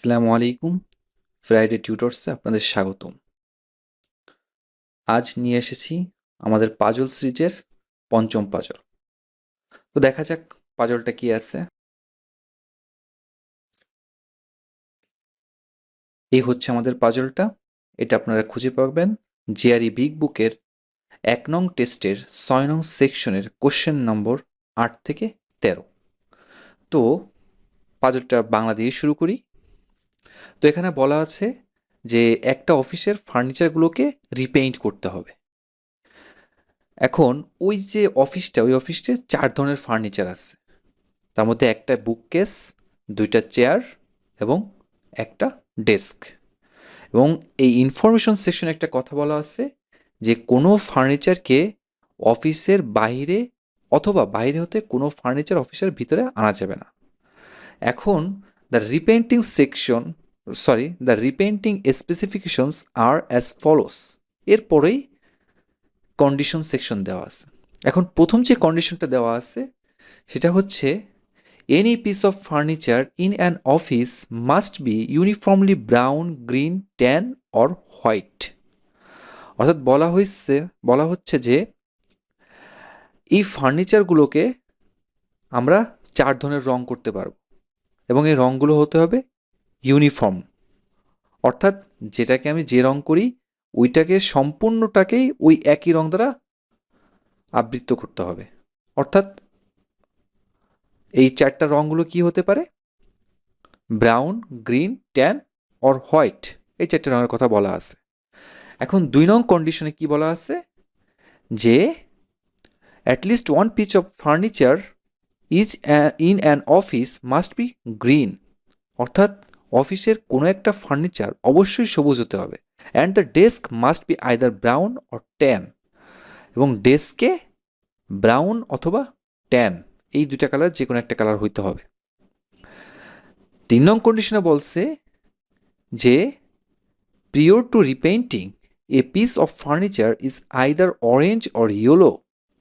আসসালামু আলাইকুম। ফ্রাইডে টিউটরসে আপনাদের স্বাগতম। আজ নিয়ে এসেছি আমাদের পাজল সিরিজের পঞ্চম পাজল। তো দেখা যাক পাজলটা কি আছে। এই হচ্ছে আমাদের পাজলটা। এটা আপনারা খুঁজে পাবেন জিআরই বিগ বুকের ১ নং টেস্টের ৬ নং সেকশনের কোশ্চেন নম্বর ৮ থেকে ১৩। তো পাজলটা বাংলা দিয়ে শুরু করি। তো এখানে বলা আছে যে একটা অফিসের ফার্নিচারগুলোকে রিপেইন্ট করতে হবে। এখন ওই যে অফিসটা, ওই অফিসে ৪ ধরনের ফার্নিচার আছে। তার মধ্যে একটা বুককেস, ২টা চেয়ার এবং একটা ডেস্ক। এবং এই ইনফরমেশন সেকশনে একটা কথা বলা আছে যে কোনো ফার্নিচারকে অফিসের বাইরে অথবা বাইরে হতে কোনো ফার্নিচার অফিসের ভিতরে আনা যাবে না। এখন the repainting specifications are as follows. এরপরেই কন্ডিশন সেকশন দেওয়া আছে। এখন প্রথম যে কন্ডিশনটা দেওয়া আছে সেটা হচ্ছে any piece of furniture in an office must be uniformly brown, green, tan or white. অর্থাৎ বলা হচ্ছে যে এই ফার্নিচারগুলোকে আমরা ৪ ধরনের রং করতে পারবো এবং এই রঙগুলো হতে হবে ইউনিফর্ম। অর্থাৎ যেটাকে আমি যে রং করি ওইটাকে সম্পূর্ণটাকেই ওই একই রং দ্বারা আবৃত করতে হবে। অর্থাৎ এই ৪টা রঙগুলো কি হতে পারে? Brown, green, tan or white. এই ৪টে রঙের কথা বলা আছে। এখন ২ নং কন্ডিশনে কি বলা আছে যে at least one piece of furniture in an office must be green. অর্থাৎ অফিসের কোনো একটা ফার্নিচার অবশ্যই সবুজ হতে হবে। And the desk must be either brown or tan. এবং ডেস্কে ব্রাউন অথবা ট্যান এই ২টা কালার যে কোনো একটা কালার হইতে হবে। ৩ নং কন্ডিশনে বলছে যে prior to repainting a piece of furniture is either orange or yellow।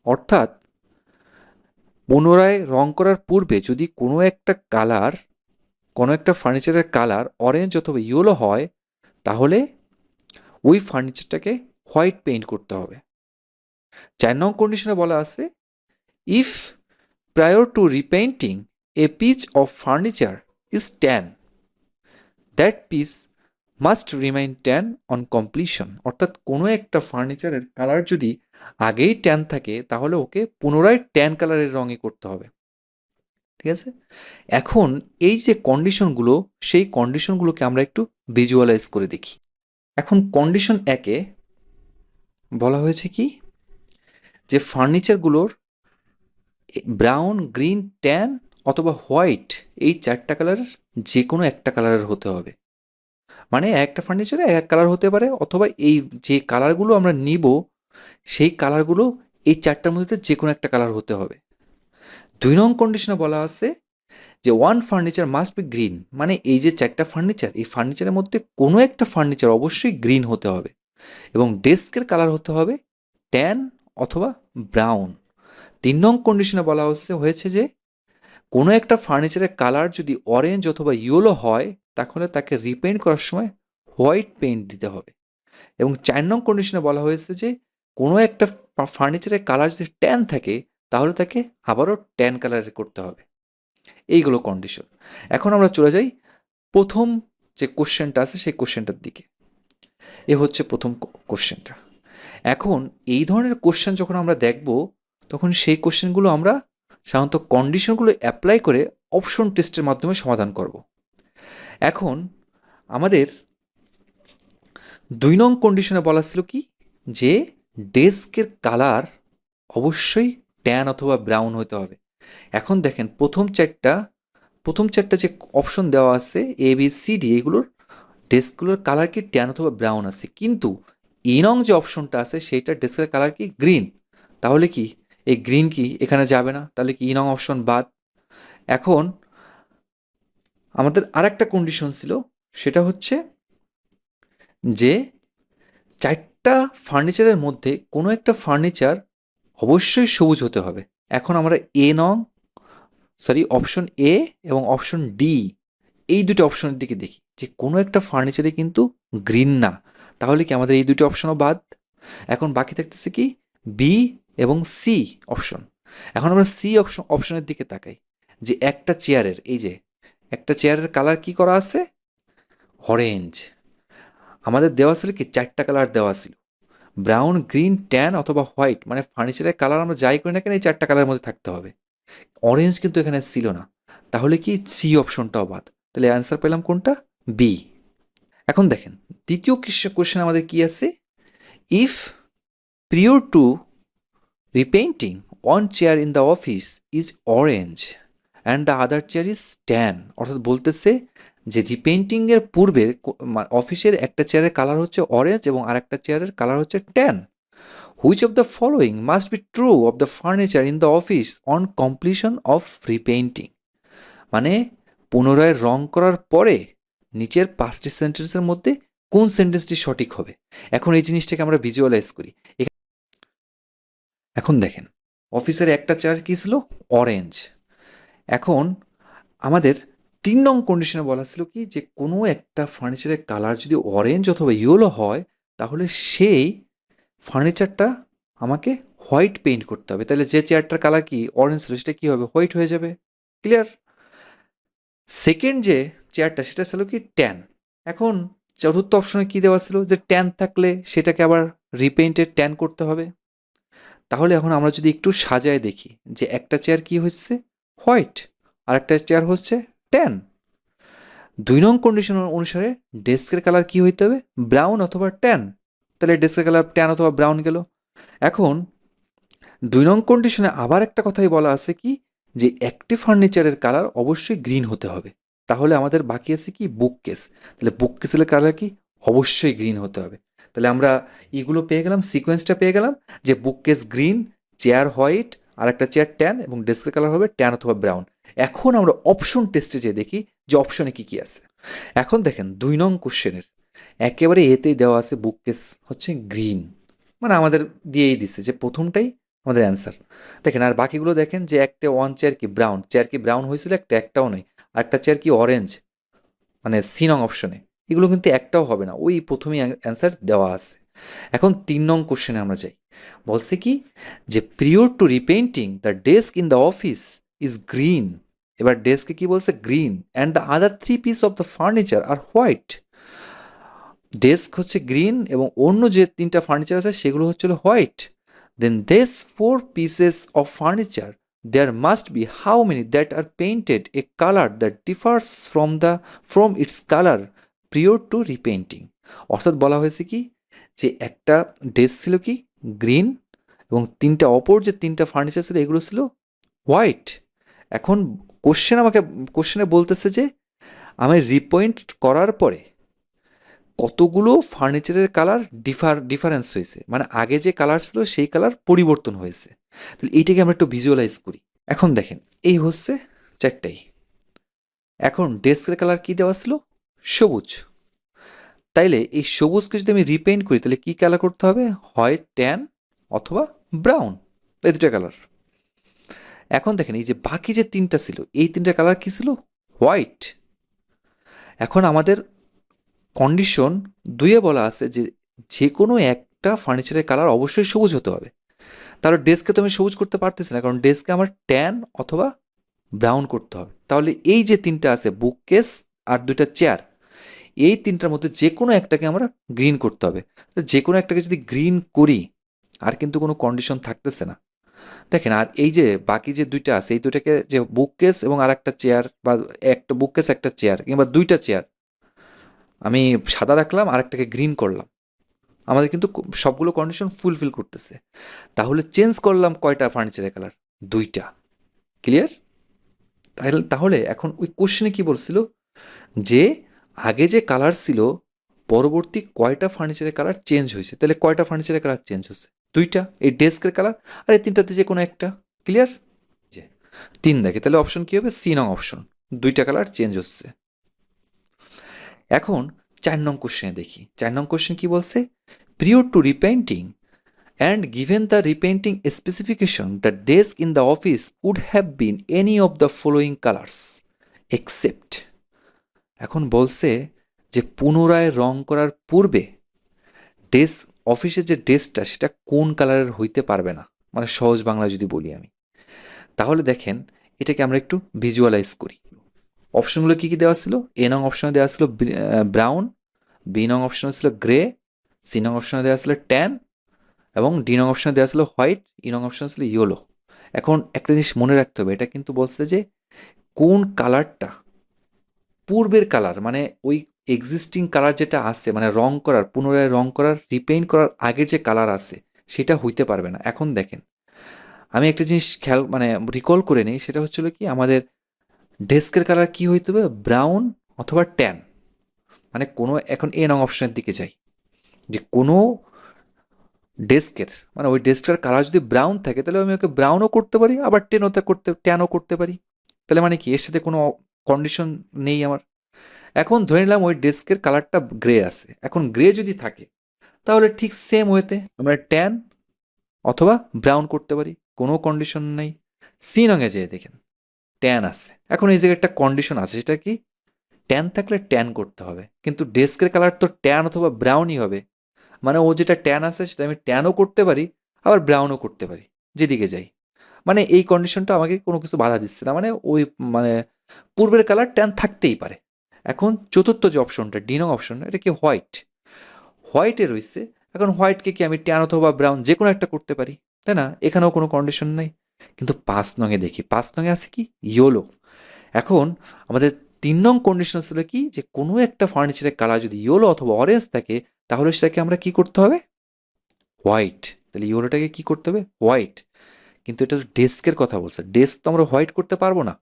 অর্থাৎ পুনরায় রং করার পূর্বে যদি কোনো একটা ফার্নিচারের কালার অরেঞ্জ অথবা ইয়েলো হয় তাহলে ওই ফার্নিচারটাকে হোয়াইট পেইন্ট করতে হবে। ৪ নং কন্ডিশনে বলা আছে if prior to repainting a piece of furniture is tan, that piece must remain tan on completion. অর্থাৎ কোনো একটা ফার্নিচারের কালার যদি আগেই ট্যান থাকে তাহলে ওকে পুনরায় ট্যান কালারের রঙই করতে হবে। ঠিক আছে? এখন এই যে কন্ডিশনগুলো, সেই কন্ডিশনগুলোকে আমরা একটু ভিজুয়ালাইজ করে দেখি। এখন কন্ডিশন ১-এ বলা হয়েছে কি যে ফার্নিচারগুলোর ব্রাউন, গ্রিন, ট্যান অথবা হোয়াইট এই ৪টা কালারের যে কোনো একটা কালারের হতে হবে। মানে একটা ফার্নিচারে এক কালার হতে পারে অথবা এই যে কালারগুলো আমরা নিব সেই কালারগুলো এই ৪টার মধ্যে যে কোনো একটা কালার হতে হবে। ২ নং কন্ডিশনে বলা আছে যে one furniture must be green. মানে এই যে ৪টা ফার্নিচার, এই ফার্নিচারের মধ্যে কোনো একটা ফার্নিচার অবশ্যই গ্রিন হতে হবে এবং ডেস্কের কালার হতে হবে ট্যান অথবা ব্রাউন। ৩ নং কন্ডিশনে বলা হয়েছে যে কোনো একটা ফার্নিচারের কালার যদি অরেঞ্জ অথবা ইয়েলো হয় তাহলে তাকে রিপেইন্ট করার সময় হোয়াইট পেইন্ট দিতে হবে। এবং ৪ নং কন্ডিশনে বলা হয়েছে যে কোনো একটা ফার্নিচারের কালার যদি ট্যান থাকে তাহলে তাকে আবারও ট্যান কালারের করতে হবে। এইগুলো কন্ডিশন। এখন আমরা চলে যাই প্রথম যে কোশ্চেনটা আছে সেই কোশ্চেনটার দিকে। এ হচ্ছে প্রথম কোশ্চেনটা। এখন এই ধরনের কোশ্চেন যখন আমরা দেখব তখন সেই কোশ্চেনগুলো আমরা সাধারণত কন্ডিশনগুলো অ্যাপ্লাই করে অপশন টেস্টের মাধ্যমে সমাধান করব। এখন আমাদের ২ নং কন্ডিশনে বলা ছিল কি যে ডেস্কের কালার অবশ্যই ট্যান অথবা ব্রাউন হতে হবে। এখন দেখেন প্রথম চারটা যে অপশন দেওয়া আছে এ বি সি ডি, এগুলোর ডেস্কগুলোর কালার কি ট্যান অথবা ব্রাউন আছে, কিন্তু ই নং যে অপশনটা আছে সেইটা ডেস্কের কালার কি গ্রিন। তাহলে কি এই গ্রিন কি এখানে যাবে না, তাহলে কি ই নং অপশন বাদ। এখন আমাদের আর একটা কন্ডিশন ছিল, সেটা হচ্ছে যে ৪টা ফার্নিচারের মধ্যে কোনো একটা ফার্নিচার অবশ্যই সবুজ হতে হবে। এখন আমরা অপশন এ এবং অপশন ডি এই দুটো অপশনের দিকে দেখি যে কোনো একটা ফার্নিচারে কিন্তু গ্রিন না, তাহলে কি আমাদের এই দুটি অপশনও বাদ। এখন বাকি থাকতেছে কি বি এবং সি অপশন। এখন আমরা সি অপশনের দিকে তাকাই, যে একটা চেয়ারের, এই যে একটা চেয়ারের কালার কি করা আছে, অরেঞ্জ। আমাদের দেওয়া ছিল কি চারটা কালার দেওয়া ছিল, ব্রাউন, গ্রিন, ট্যান অথবা হোয়াইট, মানে ফার্নিচারের কালার আমরা যাই করি না কেন এই চারটা কালারের মধ্যে থাকতে হবে। অরেঞ্জ কিন্তু এখানে ছিল না, তাহলে কি সি অপশনটাও বাদ। তাহলে অ্যান্সার পেলাম কোনটা, বি। এখন দেখেন দ্বিতীয় কোশ্চেন আমাদের কি আছে, if prior to repainting one chair in the office is orange and the other chair is tan, অর্থাৎ বলতেছে যে রিপেইন্টিংয়ের পূর্বে অফিসের একটা চেয়ারের কালার হচ্ছে অরেঞ্জ এবং আরেকটা চেয়ারের কালার হচ্ছে tan. Which of the following must be true of the furniture in the office on completion of repainting, মানে পুনরায় রং করার পরে নিচের 5টি সেন্টেন্সের মধ্যে কোন সেন্টেন্সটি সঠিক হবে। এখন এই জিনিসটাকে আমরা ভিজুয়ালাইজ করি। এখন দেখেন অফিসের একটা চেয়ার কী ছিল, অরেঞ্জ। এখন আমাদের 3 নং কন্ডিশনে বলা ছিল কি যে কোনো একটা ফার্নিচারের কালার যদি অরেঞ্জ অথবা ইয়েলো হয় তাহলে সেই ফার্নিচারটা আমাকে হোয়াইট পেইন্ট করতে হবে। তাহলে যে চেয়ারটার কালার কি অরেঞ্জ ছিল সেটা কী হবে, হোয়াইট হয়ে যাবে। ক্লিয়ার। সেকেন্ড যে চেয়ারটা সেটা ছিল কি ট্যান। এখন চতুর্থ অপশনে কি দেওয়া ছিল যে ট্যান থাকলে সেটাকে আবার রিপেইন্টেড ট্যান করতে হবে। তাহলে এখন আমরা যদি একটু সাজায় দেখি যে একটা চেয়ার কি হচ্ছে হোয়াইট আর একটা চেয়ার হচ্ছে ট্যান। 2 নং কন্ডিশন অনুসারে ডেস্কের কালার কি হইতে হবে, ব্রাউন অথবা ট্যান। তাহলে ডেস্কের কালার ট্যান অথবা ব্রাউন গেল। এখন 2 নং কন্ডিশনে আবার একটা কথাই বলা আছে কি যে একটি ফার্নিচারের কালার অবশ্যই গ্রিন হতে হবে। তাহলে আমাদের বাকি আছে কি বুক কেস, তাহলে বুক কেসের কালার কি অবশ্যই গ্রিন হতে হবে। তাহলে আমরা এগুলো পেয়ে গেলাম, সিকোয়েন্সটা পেয়ে গেলাম যে bookcase green, chair white আর একটা চেয়ার ট্যান এবং ডেস্কের কালার হবে ট্যান অথবা ব্রাউন। এখন আমরা অপশন টেস্টে যেয়ে দেখি যে অপশনে কি কি আছে। এখন দেখেন 2 নং কোশ্চেনের একেবারে এতেই দেওয়া আছে বুক কেস হচ্ছে গ্রিন, মানে আমাদের দিয়েই দিছে যে প্রথমটাই আমাদের অ্যান্সার। দেখেন আর বাকিগুলো দেখেন যে একটা ওয়ান চেয়ার কি ব্রাউন, চেয়ার কি ব্রাউন হয়েছিল একটাও নেই, আর একটা চেয়ার কি অরেঞ্জ, মানে সি নং অপশনে এগুলো কিন্তু একটাও হবে না, ওই প্রথমেই অ্যান্সার দেওয়া আছে। এখন 3 নং কোশ্চেনে আমরা যাই, বলছে কি যে prior to repainting the desk in the office is green. এবার ডেস্কে কি বলছে green and the other 3 piece of the furniture are white. Desk হচ্ছে গ্রিন এবং অন্য যে 3টা ফার্নিচার আছে সেগুলো হচ্ছিল white. Then these 4 pieces of furniture, there must be how many that are painted a color that differs from its color prior to repainting. অর্থাৎ বলা হয়েছে কি যে একটা ডেস্ক ছিল কি গ্রিন এবং অপর যে 3টা ফার্নিচার ছিল এগুলো ছিল হোয়াইট। এখন কোশ্চেনে বলতেছে যে আমি রিপেইন্ট করার পরে কতগুলো ফার্নিচারের কালার ডিফারেন্স হয়েছে, মানে আগে যে কালার ছিল সেই কালার পরিবর্তন হয়েছে। তাহলে এইটাকে আমরা একটু ভিজুয়ালাইজ করি। এখন দেখেন এই হচ্ছে 4টাই। এখন ডেস্কের কালার কি দেওয়া ছিল, সবুজ। তাইলে এই সবুজকে যদি আমি রিপেইন্ট করি তাহলে কি কালার করতে হবে, হয় ট্যান অথবা ব্রাউন, এই 2টা কালার। এখন দেখেন এই যে বাকি যে 3টা ছিল এই 3টা কালার কি ছিল, হোয়াইট। এখন আমাদের কন্ডিশন 2-এ বলা আছে যে যে কোনো একটা ফার্নিচারের কালার অবশ্যই সবুজ হতে হবে। তাহলে ডেস্কে তো আমি সবুজ করতে পারতেছি না, কারণ ডেস্কে আমার ট্যান অথবা ব্রাউন করতে হবে। তাহলে এই যে 3টা আছে বুক কেস আর 2টা চেয়ার, এই 3টার মধ্যে যে কোনো একটাকে আমরা গ্রিন করতে হবে। যে কোনো একটাকে যদি গ্রিন করি আর কিন্তু কোনো কন্ডিশন থাকতেছে না। দেখেন আর এই যে বাকি যে 2টা আছে এই 2টাকে যে বুক কেস এবং আর একটা চেয়ার, বা একটা বুক কেস একটা চেয়ার কিংবা 2টা চেয়ার আমি সাদা রাখলাম আর একটাকে গ্রিন করলাম, আমাদের কিন্তু সবগুলো কন্ডিশন ফুলফিল করতেছে। তাহলে চেঞ্জ করলাম কয়টা ফার্নিচারের কালার, 2টা। ক্লিয়ার। তাহলে এখন ওই কোশ্চেনে কি বলছিল যে আগে যে কালার ছিল পরবর্তী কয়টা ফার্নিচারের কালার চেঞ্জ হয়েছে, তাহলে কয়টা ফার্নিচারের কালার চেঞ্জ হচ্ছে, 2টা, এই ডেস্কের কালার আর এই 3টাতে যে কোনো একটা। ক্লিয়ার। যে 3 দেখে তাহলে অপশন কি হবে, সি নং অপশন, 2টা কালার চেঞ্জ হচ্ছে। এখন 4 নং কোশ্চেনে দেখি, 4 নং কোশ্চেন কি বলছে, prior to repainting and given the repainting specification the desk in the office could have been any of the following colors except। এখন বলছে যে পুনরায় রং করার পূর্বে ডেস্ক, অফিসের যে ডেস্কটা সেটা কোন কালারের হইতে পারবে না, মানে সহজ বাংলা যদি বলি আমি। তাহলে দেখেন এটাকে আমরা একটু ভিজুয়ালাইজ করি। অপশনগুলো কী কী দেওয়া ছিল? এ নং অপশনে দেওয়া ছিল ব্রাউন, বি নং অপশনে ছিল গ্রে, সি নং অপশনে দেওয়া ছিল ট্যান এবং ডি নং অপশনে দেওয়া ছিল হোয়াইট, ই নং অপশনে ছিল ইয়েলো। এখন একটা জিনিস মনে রাখতে হবে, এটা কিন্তু বলছে যে কোন কালারটা পূর্বের কালার, মানে ওই এক্সিস্টিং কালার যেটা আছে, মানে রং করার, পুনরায় রং করার, রিপেইন্ট করার আগের যে কালার আছে সেটা হইতে পারবে না। এখন দেখেন আমি একটা জিনিস খেয়াল মানে রিকল করে নিই, সেটা হচ্ছিল কি আমাদের ডেস্কের কালার কি হইতে হবে? ব্রাউন অথবা ট্যান। মানে কোনো, এখন এ নং অপশনের দিকে যাই, যে কোনো ডেস্কের, মানে ওই ডেস্কটার কালার যদি ব্রাউন থাকে তাহলে আমি ওকে ব্রাউনও করতে পারি, আবার ট্যানও করতে পারি। তাহলে মানে কি এর সাথে কোনো কন্ডিশন নেই আমার। এখন ধরে নিলাম ওই ডেস্কের কালারটা গ্রে আছে, এখন গ্রে যদি থাকে তাহলে ঠিক সেম ওয়েতে আমরা ট্যান অথবা ব্রাউন করতে পারি, কোনো কন্ডিশন নেই। সি রঙে যেয়ে দেখেন ট্যান আছে, এখন এই জায়গায় একটা কন্ডিশন আছে, সেটা কি? ট্যান থাকলে ট্যান করতে হবে, কিন্তু ডেস্কের কালার তো ট্যান অথবা ব্রাউনই হবে। মানে ও যেটা ট্যান আছে সেটা আমি ট্যানও করতে পারি, আবার ব্রাউনও করতে পারি, যেদিকে যাই। মানে এই কন্ডিশনটা আমাকে কোনো কিছু বাধা দিচ্ছে না, মানে ওই মানে পূর্বের কালার ট্যান থাকতেই পারে। এখন চতুর্থ যে অপশনটা, ডি নং অপশন, এটা কি হোয়াইট, হোয়াইটে রয়েছে। এখন হোয়াইটকে কি আমি ট্যান অথবা ব্রাউন যে কোনো একটা করতে পারি, তাই না? এখানেও কোনো কন্ডিশন নেই। কিন্তু 5 নংয়ে দেখি, 5 নংয়ে আছে কি? ইয়েলো। এখন আমাদের 3 নং কন্ডিশন ছিল কি, যে কোনো একটা ফার্নিচারের কালার যদি ইয়েলো অথবা অরেঞ্জ থাকে তাহলে সেটাকে আমরা কি করতে হবে? হোয়াইট। তাহলে ইয়েলোটাকে কি করতে হবে? হোয়াইট। কিন্তু এটা তো ডেস্কের কথা বলছে, ডেস্ক তো আমরা হোয়াইট করতে পারবো না।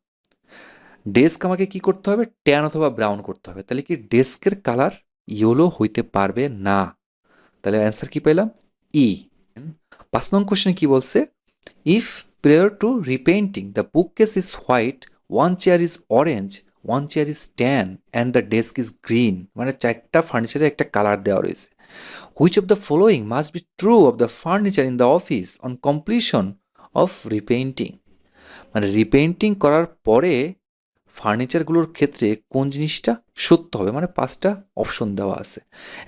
ডেস্ক আমাকে কি করতে হবে? ট্যান অথবা ব্রাউন করতে হবে। তাহলে কি ডেস্কের কালার ইয়েলো হইতে পারবে না। তাহলে অ্যান্সার কি পেলাম? ই। 5 নং কোশ্চেন কি বলছে? If prior to repainting the bookcase is white, one chair is orange, one chair is tan and the desk is green, মানে 4টা ফার্নিচারের একটা কালার দেওয়া রয়েছে। Which of the following must be true of the furniture in the office on completion of repainting? মানে repainting করার পরে ফার্নিচারগুলোর ক্ষেত্রে কোন জিনিসটা সত্য হবে, মানে 5টা অপশন দেওয়া আছে।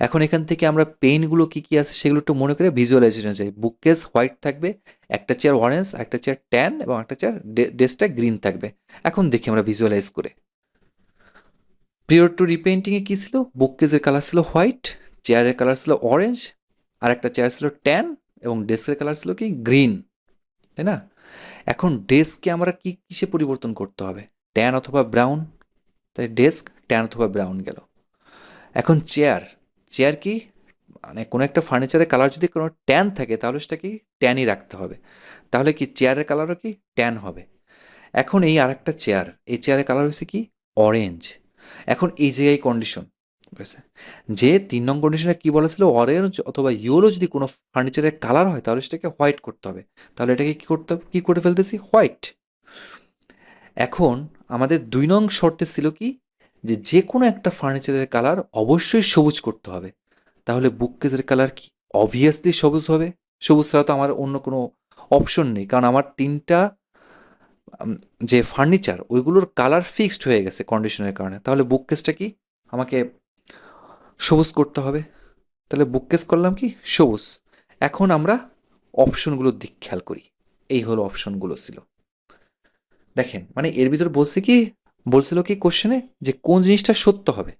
এখন এখান থেকে আমরা পেইন্টগুলো কী কী আছে সেগুলো একটু মনে করে ভিজুয়ালাইজেশন চাই। বুককেস হোয়াইট থাকবে, একটা চেয়ার অরেঞ্জ, একটা চেয়ার ট্যান এবং একটা চেয়ার ডেস্কটা গ্রিন থাকবে। এখন দেখি আমরা ভিজুয়ালাইজ করে। প্রিয়র টু রিপেইন্টিংয়ে কী ছিল? বুককেসের কালার ছিল হোয়াইট, চেয়ারের কালার ছিল অরেঞ্জ, আর একটা চেয়ার ছিল ট্যান এবং ডেস্কের কালার ছিল কি? গ্রিন, তাই না? এখন ডেস্ককে আমরা কি কিসে পরিবর্তন করতে হবে? ট্যান অথবা ব্রাউন, তাই ডেস্ক ট্যান অথবা ব্রাউন গেল। এখন চেয়ার, চেয়ার কি মানে কোনো একটা ফার্নিচারের কালার যদি কোনো ট্যান থাকে তাহলে সেটা কি? ট্যানই রাখতে হবে। তাহলে কি চেয়ারের কালারও কি? ট্যান হবে। এখন এই আরেকটা চেয়ার, এই চেয়ারের কালার হচ্ছে কি? অরেঞ্জ। এখন এই জায়গায় কন্ডিশন, ঠিক আছে, যে 3 নং কন্ডিশনে কি বলা ছিল? অরেঞ্জ অথবা ইয়েলো যদি কোনো ফার্নিচারের কালার হয় তাহলে সেটাকে হোয়াইট করতে হবে। তাহলে এটাকে কি করতে হবে? কি করে ফেলতেছি? হোয়াইট। এখন আমাদের 2 নং শর্তে ছিল কি, যে যে কোনো একটা ফার্নিচারের কালার অবশ্যই সবুজ করতে হবে। তাহলে বুককেসের কালার কি? অবভিয়াসলি সবুজ হবে। সবুজ ছাড়া তো আমার অন্য কোনো অপশন নেই, কারণ আমার 3টা যে ফার্নিচার ওইগুলোর কালার ফিক্সড হয়ে গেছে কন্ডিশনের কারণে। তাহলে বুককেসটা কি? আমাকে সবুজ করতে হবে। তাহলে বুককেস করলাম কি? সবুজ। এখন আমরা অপশনগুলোর দিক খেয়াল করি। এই হলো অপশনগুলো ছিল। দেখেন মানে এর ভিতর বলছিল কি কোশ্চেনে, যে কোন জিনিসটা সত্য হবে।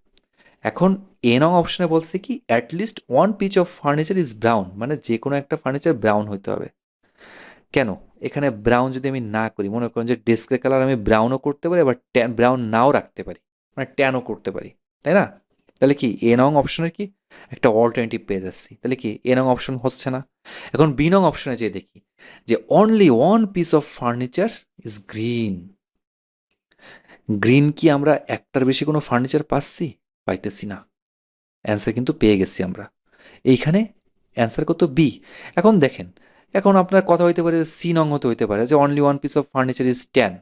এখন এ নং অপশনে বলছে কি at least one piece of furniture is brown, মানে যে কোনো একটা ফার্নিচার ব্রাউন হইতে হবে। কেন? এখানে ব্রাউন যদি আমি না করি, মনে করেন যে ডেস্কের কালার আমি ব্রাউনও করতে পারি, আবার ব্রাউন নাও রাখতে পারি, মানে ট্যানও করতে পারি, তাই না? তাহলে কি এ নং অপশনের কি একটা অল্টারনেটিভ পেয়ে যাচ্ছি। তাহলে কি এ নং অপশন হচ্ছে না। এখন বি নং অপশনে যেয়ে দেখি যে only one piece of furniture is green. Green কি আমরা একটার বেশি কোনো ফার্নিচার পাচ্ছি? পাইতেছি না। অ্যান্সার কিন্তু পেয়ে গেছি আমরা। এইখানে অ্যান্সার কত? বি। এখন দেখেন, এখন আপনার কথা হইতে পারে সি নং হতে পারে যে only one piece of furniture is tan.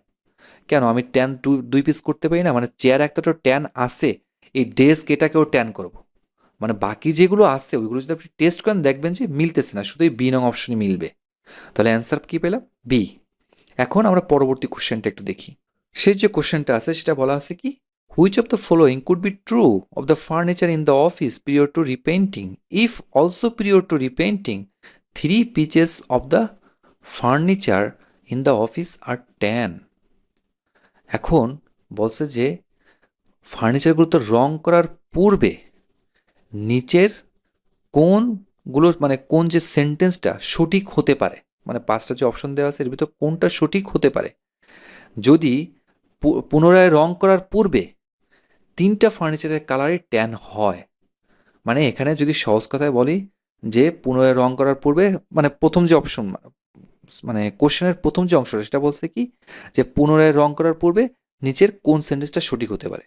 কেন আমি ট্যান দুই পিস করতে পারি না? মানে চেয়ার একটা তো ট্যান আছে, এই ডেস্ক এটাকেও ট্যান করব। মানে বাকি যেগুলো আছে ওইগুলো যদি আপনি টেস্ট করেন দেখবেন যে মিলতেছে না, শুধু এই বি নং অপশনই মিলবে। তাহলে অ্যান্সার কী পেলাম? বি। এখন আমরা পরবর্তী কোশ্চেনটা একটু দেখি। সেই যে কোশ্চেনটা আছে সেটা বলা আছে কি Which of the following could be true of the furniture in the office prior to repainting? If also prior to repainting, 3 pieces of the furniture in the office are tan. এখন বলছে যে ফার্নিচারগুলো তো রং করার পূর্বে নিচের কোনগুলো মানে কোন যে সেন্টেন্সটা সঠিক হতে পারে, মানে 5টা যে অপশন দেওয়া আছে এর ভিতর কোনটা সঠিক হতে পারে যদি পুনরায় রং করার পূর্বে 3টা ফার্নিচারের কালারই ট্যান হয়। মানে এখানে যদি সহজ কথায় বলি যে পুনরায় রং করার পূর্বে, মানে প্রথম যে অপশন, মানে কোশ্চেনের প্রথম যে অংশটা সেটা বলছে কি যে পুনরায় রং করার পূর্বে নিচের কোন সেন্টেন্সটা সঠিক হতে পারে।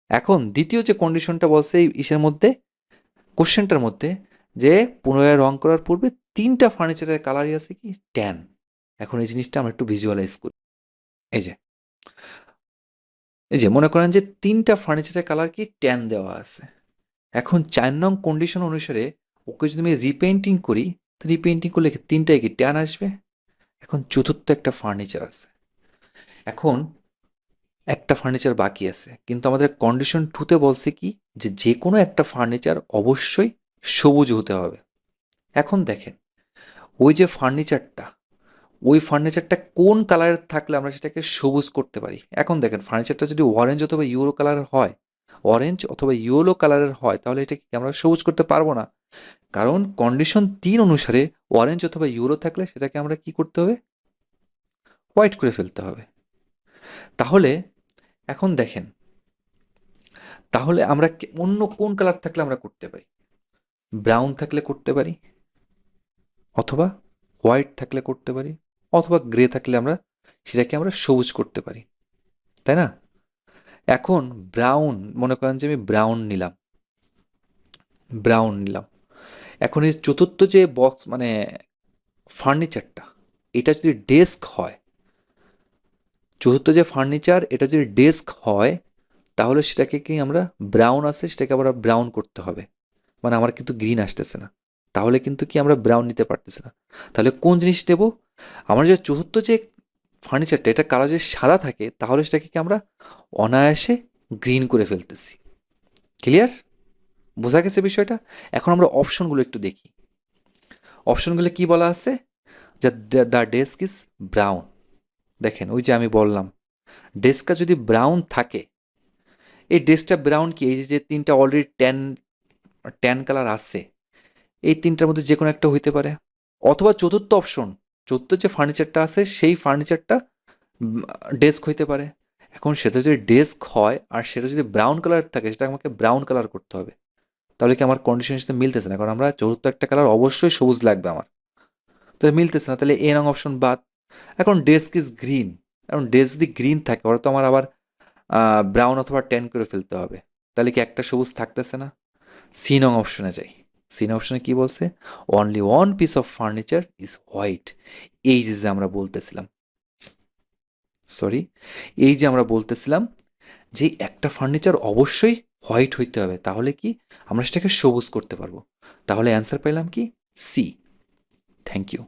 এখন দ্বিতীয় যে কন্ডিশনটা বলছে এই ইসের মধ্যে, কোশ্চেনটার মধ্যে, যে পুনরায় রং করার পূর্বে 3টা ফার্নিচারের কালারই আছে কি ট্যান। এখন এই জিনিসটা আমরা একটু ভিজুয়ালাইজ করি। এই যে মনে করেন যে 3টা ফার্নিচারের কালার কি ট্যান দেওয়া আছে। এখন 4 নং কন্ডিশন অনুসারে ওকে যদি আমি রিপেইন্টিং করি, তো রিপেইন্টিং করলে 3টায় কি ট্যান আসবে। এখন চতুর্থ একটা ফার্নিচার আছে, এখন একটা ফার্নিচার বাকি আছে, কিন্তু আমাদের কন্ডিশন 2তে বলছে কি যে কোনো একটা ফার্নিচার অবশ্যই সবুজ হতে হবে। এখন দেখেন ওই যে ফার্নিচারটা, ওই ফার্নিচারটা কোন কালারের থাকলে আমরা সেটাকে সবুজ করতে পারি। এখন দেখেন ফার্নিচারটা যদি অরেঞ্জ অথবা ইয়েলো কালারের হয়, অরেঞ্জ অথবা ইয়েলো কালারের হয়, তাহলে এটাকে আমরা সবুজ করতে পারবো না, কারণ কন্ডিশন 3 অনুসারে অরেঞ্জ অথবা ইয়েলো থাকলে সেটাকে আমরা কি করতে হবে, হোয়াইট করে ফেলতে হবে। তাহলে এখন দেখেন, তাহলে আমরা অন্য কোন কালার থাকলে আমরা করতে পারি, ব্রাউন থাকলে করতে পারি, অথবা হোয়াইট থাকলে করতে পারি, অথবা গ্রে থাকলে আমরা সেটাকে আমরা সবুজ করতে পারি, তাই না। এখন ব্রাউন, মনে করেন যে আমি ব্রাউন নিলাম, এখন এই চতুর্থ যে বক্স মানে ফার্নিচারটা, এটা যদি ডেস্ক হয়, চতুর্থ যে ফার্নিচার এটা যদি ডেস্ক হয়, তাহলে সেটাকে কি আমরা ব্রাউন আছে সেটাকে আবার ব্রাউন করতে হবে, মানে আমার কিন্তু গ্রিন আসতেছে না, তাহলে কিন্তু কি আমরা ব্রাউন নিতে পারতেছি না। তাহলে কোন জিনিস নেব, আমার যে চতুর্থ যে ফার্নিচারটা এটা কালার যদি সাদা থাকে তাহলে সেটাকে কি আমরা অনায়াসে গ্রিন করে ফেলতেছি। ক্লিয়ার, বোঝা গেছে বিষয়টা। এখন আমরা অপশনগুলো একটু দেখি। অপশনগুলো কি বলা আছে, যে দ্য ডেস্ক ইজ ব্রাউন। দেখেন ওই যে আমি বললাম ডেস্কটা যদি ব্রাউন থাকে, এই ডেস্কটা ব্রাউন কি, এই যে 3টা অলরেডি ট্যান কালার আছে, এই 3টার মধ্যে যে কোনো একটা হইতে পারে, অথবা চতুর্থ অপশন, চতুর্থ যে ফার্নিচারটা আছে সেই ফার্নিচারটা ডেস্ক হইতে পারে। এখন সেটা যদি ডেস্ক হয় আর সেটা যদি ব্রাউন কালার থাকে, সেটা আমাকে ব্রাউন কালার করতে হবে, তাহলে কি আমার কন্ডিশনের সাথে মিলতেছে না, কারণ আমরা চতুর্থ একটা কালার অবশ্যই সবুজ লাগবে আমার, তাহলে মিলতেছে না, তাহলে এ নং অপশন বাদ। এখন ডেস্ক ইজ গ্রিন, এখন ডেস্ক যদি গ্রিন থাকে ওরা তো আমার আবার ব্রাউন অথবা ট্যান করে ফেলতে হবে, তাহলে কি একটা সবুজ থাকতেছে না। সি নং অপশনে যাই, সি নং অপশনে কি বলছে, only one piece of furniture is white. এই যে আমরা বলতেছিলাম, সরি, এই যে আমরা বলতেছিলাম যে একটা ফার্নিচার অবশ্যই হোয়াইট হইতে হবে, তাহলে কি আমরা সেটাকে সবুজ করতে পারবো, তাহলে অ্যান্সার পেলাম কি সি। Thank you.